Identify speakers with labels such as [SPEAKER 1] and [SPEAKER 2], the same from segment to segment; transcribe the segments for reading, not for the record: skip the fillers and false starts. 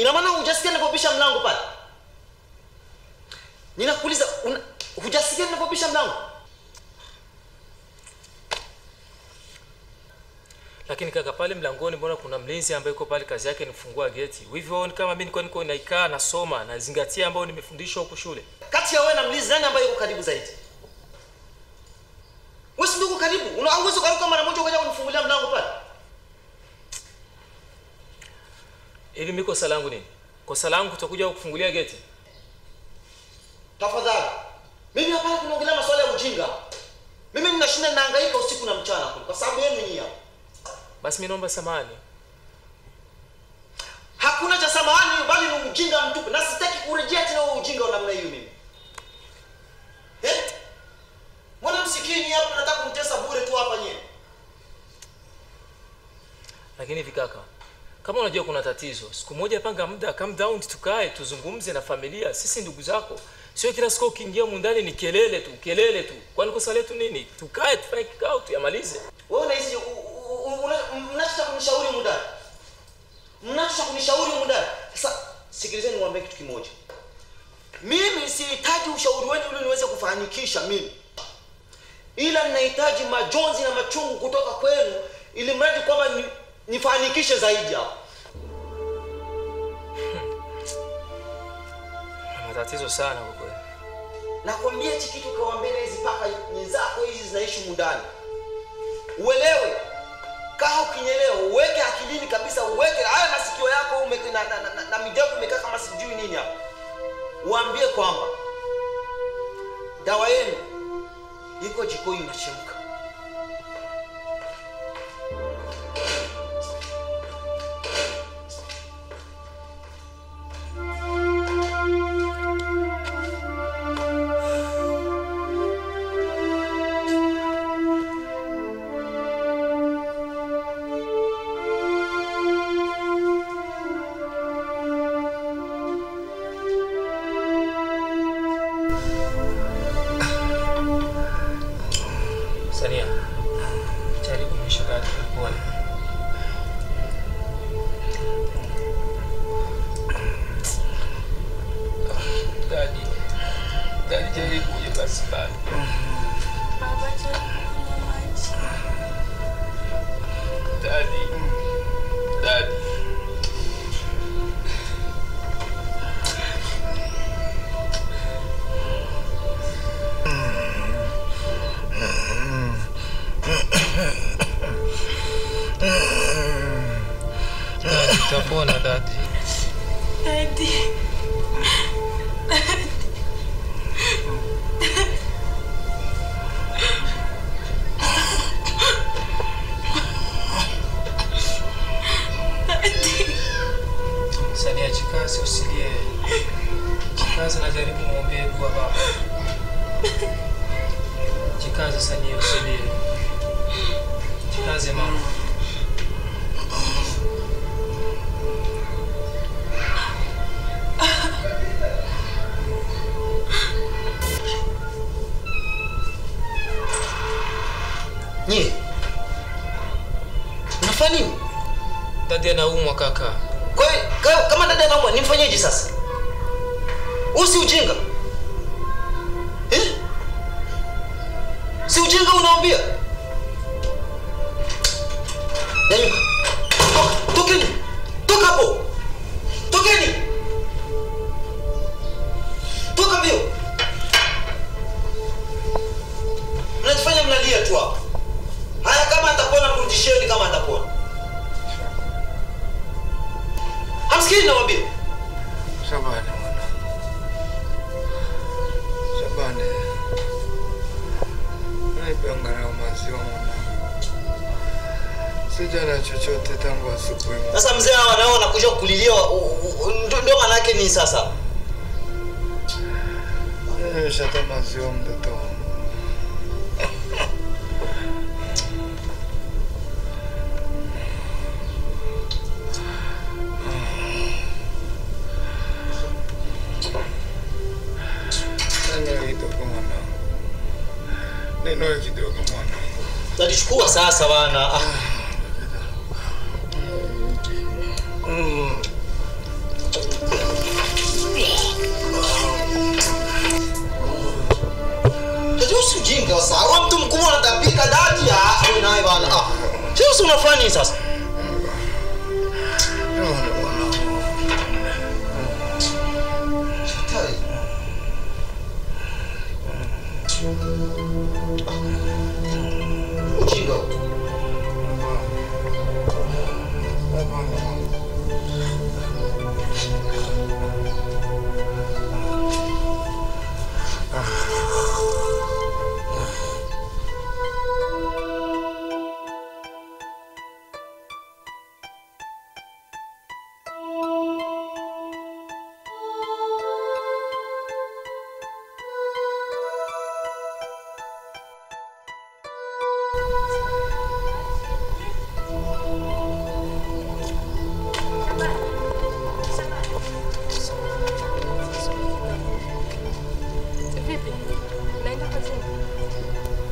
[SPEAKER 1] Ina maana hujasikia ninapobisha mlango pale? Ninakuuliza hujasikia ninapobisha mlango?
[SPEAKER 2] Lakini kaka pale mlangoni mbona kuna mlinzi ambaye yuko pale kazi yake ni kufungua geti. Hivyo kama mimi niko naikaa nasoma na zingatia ambao nimefundishwa huko shule.
[SPEAKER 1] Kati ya wewe na mlinzi nani ambaye yuko karibu zaidi? Wewe ndio uko karibu. Unaweza kuruka mara moja ukaja kunifungulia mlango pale.
[SPEAKER 2] Hivi mimi kosa langu nini? Kosa langu kutokuja kufungulia geti.
[SPEAKER 1] Tafadhali. Mimi hapa tunaongelea masuala ya ujinga. Mimi ninashinda nahangaika usiku na mchana kwa sababu yenu nyinyi hapa.
[SPEAKER 2] Basi mimi naomba samahani.
[SPEAKER 1] Hakuna cha samahani bali ni ujinga mtupu. Na sitaki kurejea tena huo ujinga wa namna hiyo mimi. Mbona msikini hapa nataka kumtesa bure tu hapa nyewe?
[SPEAKER 2] Lakini vikaka, kama unajua kuna tatizo, siku moja panga muda, calm down, tukae tuzungumze na familia. Sisi ndugu zako. Sio kila siku ukiingia mundani ni kelele tu. Kwani kosa letu nini? Tukae tufanye kikao tuyamalize.
[SPEAKER 1] Wewe unahisi mnataka kunishauri mundani? Mnataka kunishauri mundani? Sasa sikilizeni niwaambie kitu kimoja. Mimi sihitaji ushauri wenu ili niweze kufanikisha mimi. Ila ninahitaji majonzi na machungu kutoka kwenu ili mradi kwamba nifanikishe zaidi hapo.
[SPEAKER 2] Matatizo sana kwa kweli.
[SPEAKER 1] Nakwambia hichi kitu kawaambia hizi paka nyenzako hizi zinaishi mundani. Uelewe. Kaa ukinyelewa, uweke akilini kabisa, uweke haya masikio yako na midomo imekaa kama sijui nini hapa. Uambie kwamba dawa yenu iko jikoni inachemka.
[SPEAKER 2] Sania, jaribu mshikati pole. Daddy jaribu uje basi bali.
[SPEAKER 3] Baba
[SPEAKER 2] Daddy. Tapona daddy. Sania jikaze usilie. Jikaze na jaribu muombe dua baba. Jikaze Sania usilie. Jikaze mama.
[SPEAKER 1] Nye. Unafanya nini?
[SPEAKER 2] Dada anaumwa kaka.
[SPEAKER 1] Kwa hiyo kama dada anaumwa nimfanyeje sasa? Usi ujinga. Si ujinga unaambia? Nyanyuka. Tokeni. Toka hapo. Tokeni. Toka mbio. Mnajifanya mnalia tu hapo. Haya kama atapona mrudisheni kama atapona. Hamsikini nawaambia.
[SPEAKER 4] Shabani mwana. Shabani. Naipengana maziwa mwana. Sijana chochote tangu asubuhi.
[SPEAKER 1] Sasa mzee hawa nao wanakuja kulilia ndio maana yake ni sasa.
[SPEAKER 4] Nimeshata maziwa mtoto. Neno kidogo mwana.
[SPEAKER 1] Nalichukua sasa bana. Sasa unafanya nini sasa?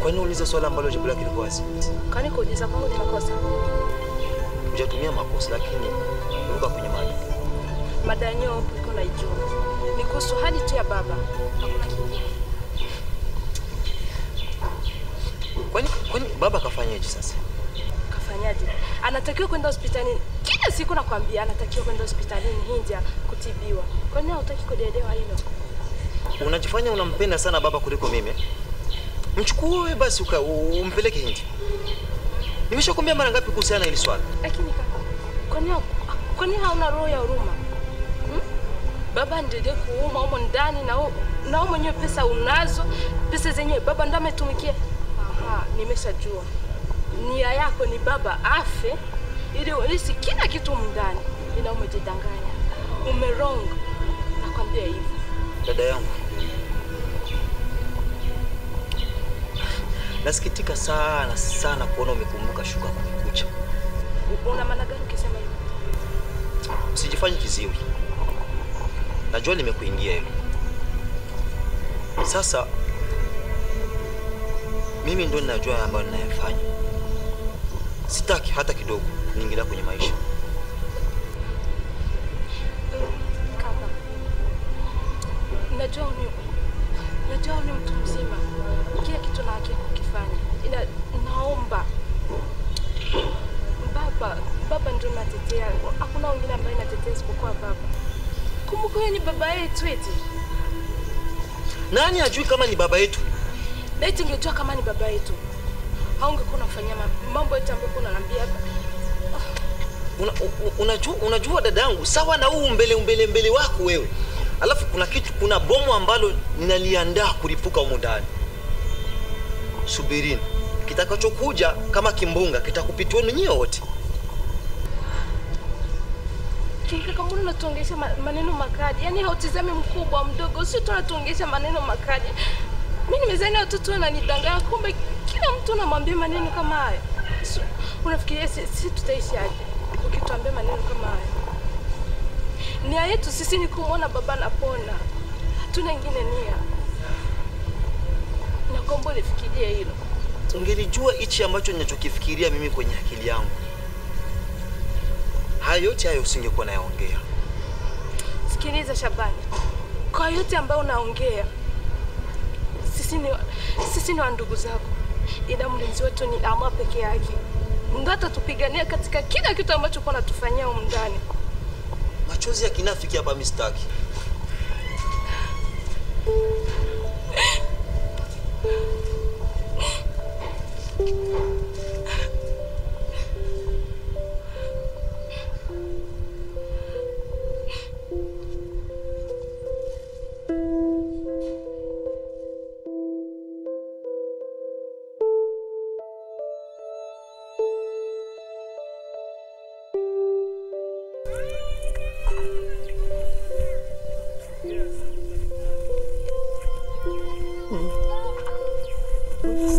[SPEAKER 5] Kwani uliza swali ambalo jibu lake liko wazi?
[SPEAKER 3] Kwani kuuliza kwangu ni makosa?
[SPEAKER 5] Hujatumia makosa lakini ruka kwenye mada.
[SPEAKER 3] Mada yenyewe uko naijua. Ni kuhusu hali tu ya baba. Hakuna kingine.
[SPEAKER 5] Kwani baba kafanyaje sasa?
[SPEAKER 3] Kafanyaje? Anatakiwa kwenda hospitalini. Kila siku nakwambia anatakiwa kwenda hospitalini India kutibiwa. Kwani hutaki kuelewa hilo?
[SPEAKER 5] Unajifanya unampenda sana baba kuliko mimi. Mchukue basi umpeleke India. Nimeshakwambia mara ngapi kuhusiana hili swali?
[SPEAKER 3] Lakini kaka, kwani hauna roho ya huruma? Baba ndiye kuuma huko ndani na mwenyewe pesa unazo, pesa zenyewe baba ndo ametumikia. Aha, nimeshajua. Nia yako ni baba afe ili ulisi kila kitu ndani. Ila umejidanganya. Umerong. Nakwambia hivi.
[SPEAKER 5] Dada yangu. Nasikitika sana kuona umekumbuka shuka kumekucha.
[SPEAKER 3] Una maana gani ukisema hivyo?
[SPEAKER 5] Usijifanye kiziwi. Najua nimekuingia hilo. Sasa mimi ndo ninajua ambayo ninayofanya. Sitaki hata kidogo niingilia kwenye maisha.
[SPEAKER 3] Kaka. Najua ni mtu mzima. Kila kitu na haki kukifanya. Ila naomba baba ndio natetea. Hakuna wengine ambaye natetea isipokuwa baba. Kumbuka yeye ni baba yetu eti.
[SPEAKER 5] Nani ajui kama ni baba yetu?
[SPEAKER 3] Eti ungejua kama ni baba yetu. Haungekuwa unafanya mambo yote ambayo unaniambia hapa.
[SPEAKER 5] Unajua dadangu, sawa na huu mbele wako wewe. Alafu kuna bomu ambalo ninaliandaa kulipuka huko ndani. Subirini. Kitakachokuja kama kimbunga kitakupitia ninyi wote.
[SPEAKER 3] Kinga kama unatuongesha maneno makali. Yaani hautizami mkubwa mdogo, sio tunatuongesha maneno makali. Mimi nimezania watoto wananidanganya kumbe kila mtu anamwambia maneno kama haya. Unafikiria sisi tutaishi aje ukituambia maneno kama haya? Nia yetu sisi ni kumwona baba anapona. Hatuna nyingine nia. Naomba ulifikirie hilo.
[SPEAKER 5] Ungelijua hichi ambacho ninachokifikiria mimi kwenye akili yangu. Hayo yote usingekuwa nayaongea.
[SPEAKER 3] Sikiliza Shabani. Kwa yote ambayo unaongea, sisi ni ndugu zako. Ila mlinzi wetu ni Allah peke yake. Ndio atatupigania katika kila kitu ambacho kwa natufanyia huko ndani.
[SPEAKER 5] Machozi ya kinafiki hapa mistaki.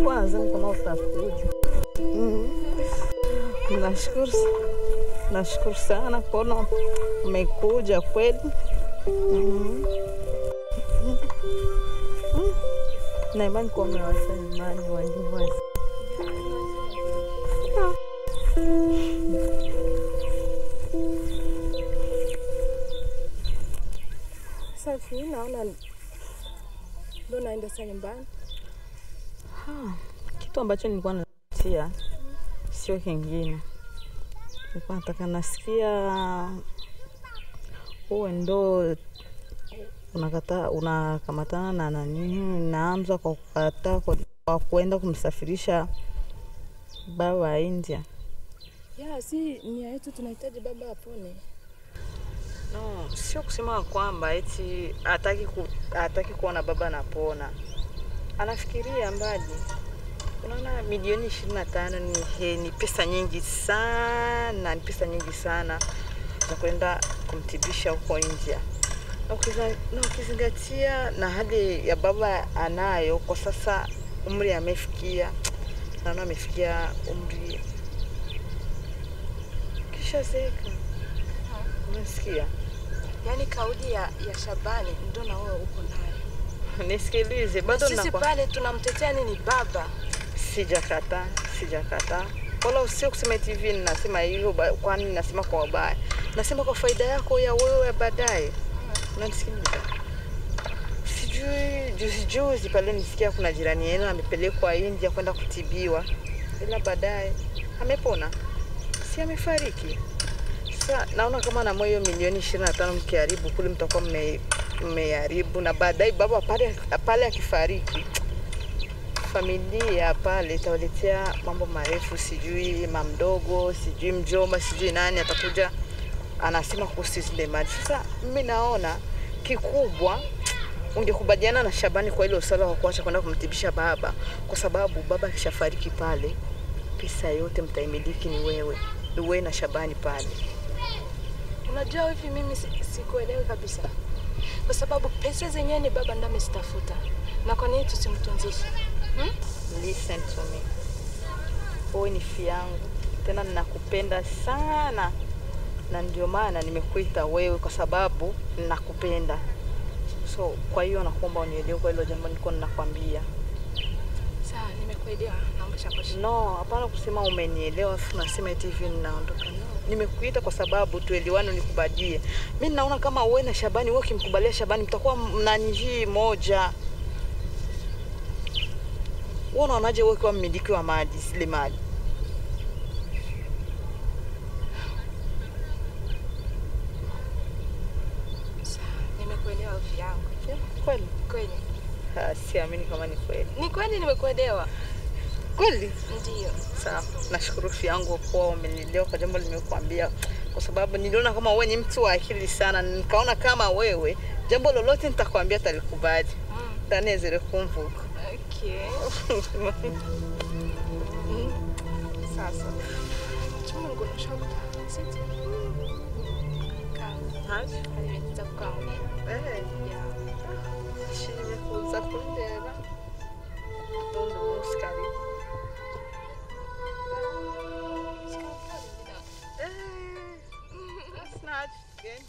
[SPEAKER 6] Kwanza kama utakuja. Nashukuru sana kuona umekuja kweli. Na imani kwa umewasa nyumbani wengine.
[SPEAKER 3] Sasa naona ndo naenda sasa nyumbani.
[SPEAKER 6] Kitu ambacho nilikuwa natia sio kingine. Nilikuwa nataka nasikia wewe ndo unakamatana na nani, naanza kwa kukataa kwa kwenda kumsafirisha baba India.
[SPEAKER 3] Ya, si nia yetu tunahitaji baba apone.
[SPEAKER 6] No, sio kusema kwamba eti hataki kuona baba anapona. Anafikiria mbali. Unaona milioni 25 ni pesa nyingi sana, ni pesa nyingi sana za kwenda kumtibisha huko India. Na ukizingatia na hali ya baba anayo kwa sasa, umri amefikia, naona amefikia umri kisha zeka. Unasikia?
[SPEAKER 3] Yaani kauli ya Shabani ndio na wewe uko nayo.
[SPEAKER 6] Nisikilize, bado
[SPEAKER 3] sisi pale tunamtetea nini baba? Sijakataa.
[SPEAKER 6] Wala usio kusema TV ninasema hivyo kwani ninasema kwa ubaya. Nasema kwa faida yako ya wewe baadaye. Unanisikiliza? Sijui juzi pale nisikia kuna jirani yenu amepelekwa India kwenda kutibiwa. Ila baadaye amepona. Si amefariki. Sasa naona kama na moyo milioni 25 mkiharibu kule mtakuwa mmeharibu, na baadaye baba pale akifariki familia pale itawaletea mambo marefu, sijui mamdogo, sijui mjomba, sijui nani atakuja anasema kuhusu zile mali. Sasa mimi naona kikubwa ungekubaliana na Shabani kwa ile usala wa kuacha kwenda kumtibisha baba, kwa sababu baba kishafariki pale pesa yote mtaimiliki ni wewe na Shabani pale.
[SPEAKER 3] Unajua hivi mimi sikuelewi kabisa. Kwa sababu pesa zenyewe ni baba ndo amestafuta. Na kwa nini tusimtunzishe?
[SPEAKER 6] Listen to me. Wewe ni rafiki yangu. Tena ninakupenda sana. Na ndio maana nimekuita wewe kwa sababu ninakupenda. So kwa hiyo nakuomba unielewe kwa hilo jambo niko ninakwambia.
[SPEAKER 3] Sawa, nimekuelewa. Naomba shakoshi.
[SPEAKER 6] No, hapana kusema umenielewa afu nasema eti hivi ninaondoka. No. Nimekuita kwa sababu tuelewane nikubadie. Mimi naona kama wewe na Shabani, wewe ukimkubalia Shabani mtakuwa mnanyi moja. Wewe unaonaje wewe kwa mmiliki wa mali zile mali?
[SPEAKER 3] Nimekuelewa rafiki yangu.
[SPEAKER 6] Kweli?
[SPEAKER 3] Kweli.
[SPEAKER 6] Siamini kama ni kweli.
[SPEAKER 3] Ni kweli nimekuelewa.
[SPEAKER 6] Kweli?
[SPEAKER 3] Ndio.
[SPEAKER 6] Sawa. Nashukuru rafiki yangu kwa umenielewa kwa jambo nimekuambia, kwa sababu niliona kama wewe ni mtu wa akili sana, nikaona kama wewe jambo lolote nitakwambia talikubali. Tanezele kumvuka.
[SPEAKER 3] Okay. Sasa. Chuma ngono shaka. Sisi.
[SPEAKER 6] Haji?
[SPEAKER 3] Aliweza kukaona. Ya.
[SPEAKER 6] Shini kuza kundera. Ndo muskari. That's not good.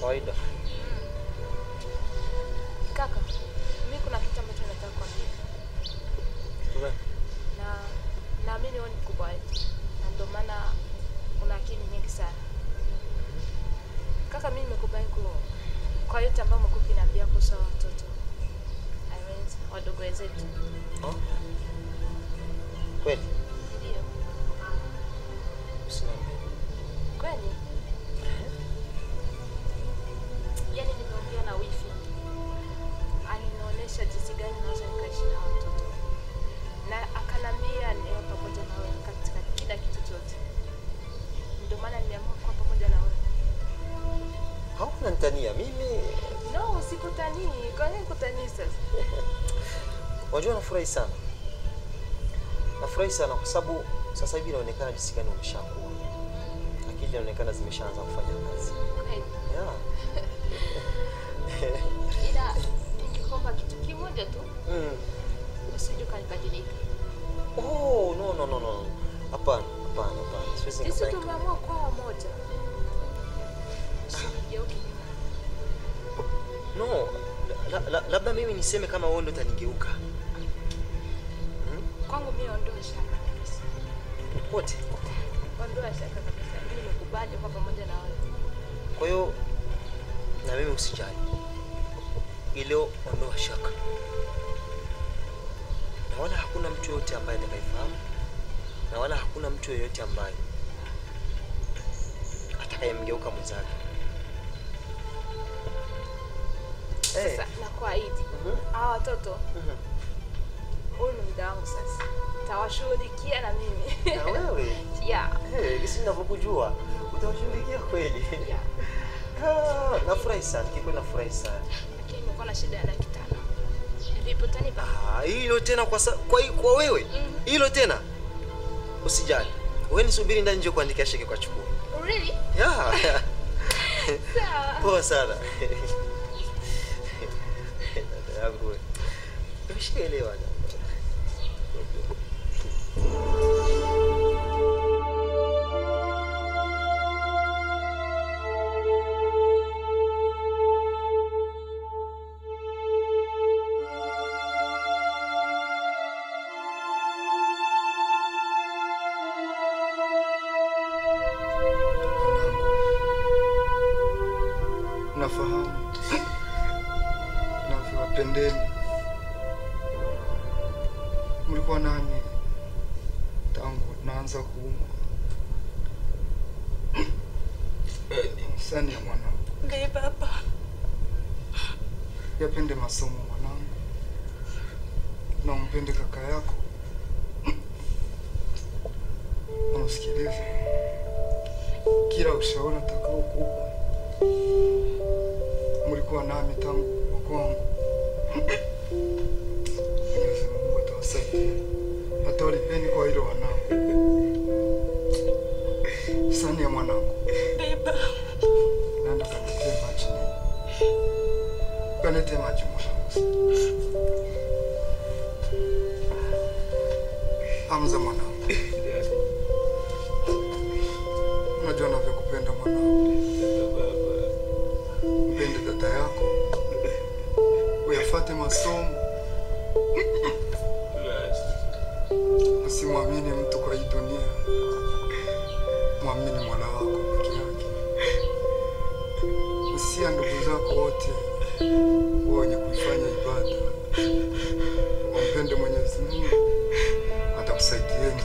[SPEAKER 5] Kawaida.
[SPEAKER 3] Kaka, mimi kuna kitu ambacho nataka kuambia.
[SPEAKER 5] Tuwe.
[SPEAKER 3] Naamini wewe ni mkubwa wetu. familia zetu.
[SPEAKER 5] Kweli?
[SPEAKER 3] Ndio.
[SPEAKER 5] Usiniambie.
[SPEAKER 3] Kweli? Yaani nimeongea na wifi. Alinionyesha jinsi gani naweza nikaishi na watoto. Na akanambia niwe pamoja na wewe katika kila kitu chote. Ndio maana nimeamua kuwa pamoja na wewe.
[SPEAKER 5] Hauna nitania mimi.
[SPEAKER 3] No, sikutanii. Kwa nini kutanii sasa?
[SPEAKER 5] Wajua nafurahi sana. Nafurahi sana kwa sababu sasa hivi inaonekana jinsi gani umeshakuwa. Akili inaonekana zimeshaanza kufanya kazi.
[SPEAKER 3] Kweli.
[SPEAKER 5] Yeah.
[SPEAKER 3] Ila ningekuomba kitu kimoja tu. Usije ukanibadilika.
[SPEAKER 5] Oh, no. Hapana. Siwezi
[SPEAKER 3] Sisi
[SPEAKER 5] nikafanya.
[SPEAKER 3] tumeamua kuwa wamoja. Usinigeuke nyuma.
[SPEAKER 5] No. Labda mimi niseme kama wewe ndo utanigeuka.
[SPEAKER 3] Kwangu mimi ondoa shaka kabisa.
[SPEAKER 5] Wote.
[SPEAKER 3] Ondoa shaka kabisa. Mimi nimekubali kuwa pamoja na wewe.
[SPEAKER 5] Kwa hiyo na mimi usijali. Ileo ondoa shaka. Na wala hakuna mtu yote ambaye atakayefahamu. Na wala hakuna mtu yote ambaye atakayemgeuka mwenzake.
[SPEAKER 3] Sasa nakuahidi. Hawa watoto. Huyu ni muda wangu sasa. Tawashughulikia na mimi.
[SPEAKER 5] Na wewe?
[SPEAKER 3] Yeah.
[SPEAKER 5] Gisi ninavyokujua, utawashughulikia kweli.
[SPEAKER 3] Yeah.
[SPEAKER 5] Nafurahi sana, kikweli nafurahi sana.
[SPEAKER 3] Lakini nimekuwa na shida ya laki 5. Vipi utanipa?
[SPEAKER 5] Hilo tena kwa wewe? Hilo tena? Usijali. Wewe nisubiri ndani nje kuandikia sheke kwa chukua.
[SPEAKER 3] Really?
[SPEAKER 5] Yeah.
[SPEAKER 3] Sawa.
[SPEAKER 5] Poa sana. Dada yangu. Umeshaelewa.
[SPEAKER 4] Nafahamu navyowapendeni. Mlikuwa nami tangu naanza kuumwa. Sani ya mwanangu.
[SPEAKER 3] Ndiye baba.
[SPEAKER 4] Yapende masomo mwanangu. Na umpende kaka yako. Unasikiliza kila ushauri utakao kupa. Mlikuwa nami tangu wakwangu. Mwenyezi Mungu atawasaidia. Atawalipeni kwa hilo wanangu. Sani ya mwanangu.
[SPEAKER 3] Baba.
[SPEAKER 4] Nenda kanitee maji nini. Kanitee maji mwanangu. Hamza mwanangu. Unajua navyokupenda mwanangu. Mpende dada yako. Uyafuate masomo. Usimwamini mtu kwa hii dunia. Mwamini Mola wako peke yake. Usia ndugu zako wote wenye kuifanya ibada. Wampende Mwenyezi Mungu. Atakusaidieni.